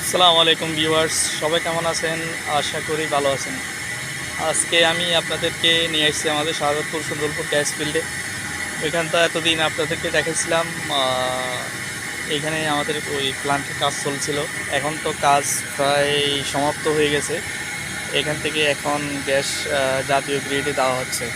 আসসালামু আলাইকুম ভিউয়ার্স, সবাই কেমন আছেন? আশা করি ভালো আছেন। আজকে আমি আপনাদেরকে নিয়ে এসেছি আমাদের শাহজাদপুর সুন্দরপুর গ্যাস ফিল্ডে। ওইখানটা এতদিন আপনাদেরকে দেখাইছিলাম। এইখানে আমাদের ওই প্ল্যান্টের কাজ চলছিল। এখন তো কাজ প্রায় সমাপ্ত হয়ে গেছে। এখান থেকে এখন গ্যাস জাতীয় গ্রিডে দেওয়া হচ্ছে।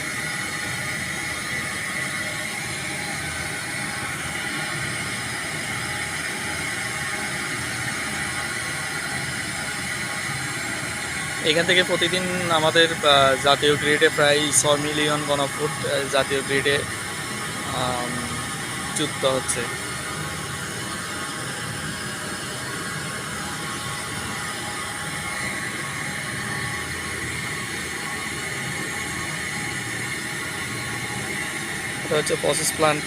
এখান থেকে প্রতিদিন আমাদের জাতীয় গ্রিডে প্রায় 6 মিলিয়ন ঘনফুট জাতীয় গ্রিডে আম, যুক্ত হচ্ছে। এটা হচ্ছে প্রসেস প্ল্যান্ট।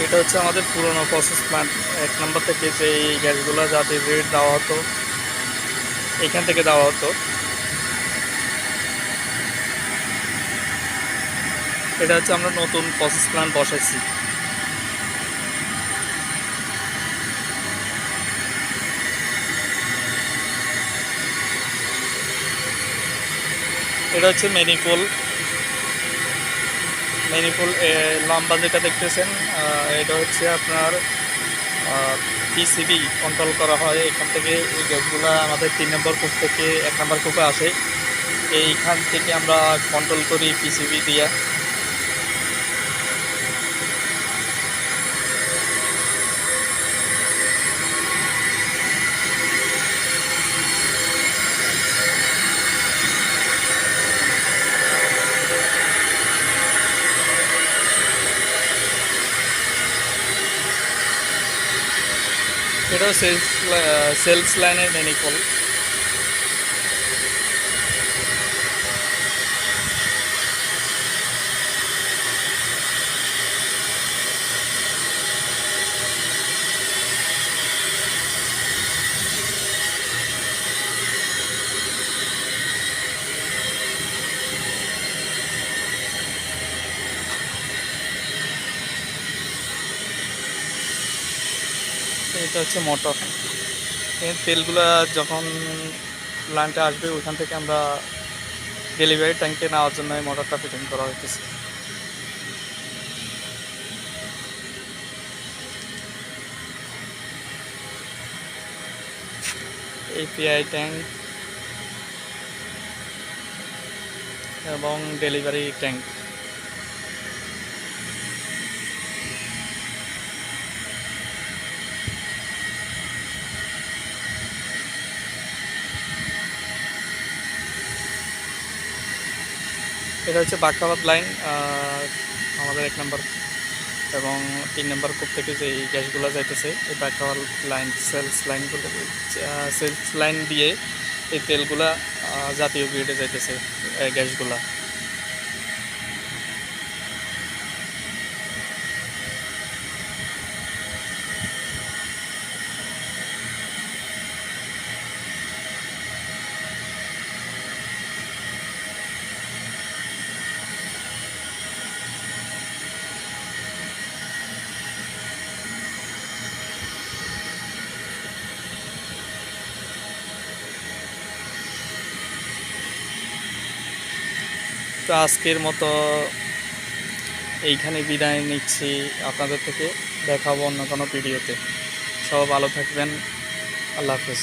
এটা হচ্ছে আমাদের পুরনো প্রসেস প্ল্যান্ট। 1 নম্বর থেকে যে এই গ্যাসগুলো যাতে রেট দেওয়া হতো, এখান থেকে দেওয়া হতো। এটা হচ্ছে আমরা নতুন প্রসেস প্ল্যান্ট বসাইছি। এটা হচ্ছে ম্যানিফোল। ম্যানিফোল লম্বা যেটা দেখতেছেন, এটা হচ্ছে আপনার পিসিবি কন্ট্রোল করা হয়। এখান থেকে এই গ্যাসগুলো আমাদের 3 নম্বর কূপ থেকে 1 নম্বর কূপে আসে। এইখান থেকে আমরা কন্ট্রোল করি পিসিবি দিয়ে। এটাও সেলস লাইনের ম্যানিফোল। এটা হচ্ছে মোটর। এর তেলগুলা যখন প্ল্যান্টে আসবে ওইখান থেকে আমরা ডেলিভারি ট্যাঙ্কে নেওয়ার জন্য এই মোটরটা ফিটিং করা হইতেছে। এপিআই ট্যাঙ্ক এবং ডেলিভারি ট্যাঙ্ক। এটা হচ্ছে বাখরাবাদ লাইন। আমাদের 1 নম্বর এবং 3 নম্বর কূপ থেকে যে এই গ্যাসগুলো যাইতেছে, এই বাখরাবাদ লাইন সেলস লাইন দিয়ে এই তেলগুলা জাতীয় গ্রিডে যাইতেছে গ্যাসগুলা। তো আজকের মতো এইখানে বিদায় নিচ্ছি আপনাদের থেকে। দেখাবো অন্য কোনো ভিডিওতে। সব ভালো থাকবেন। আল্লাহ হাফেজ।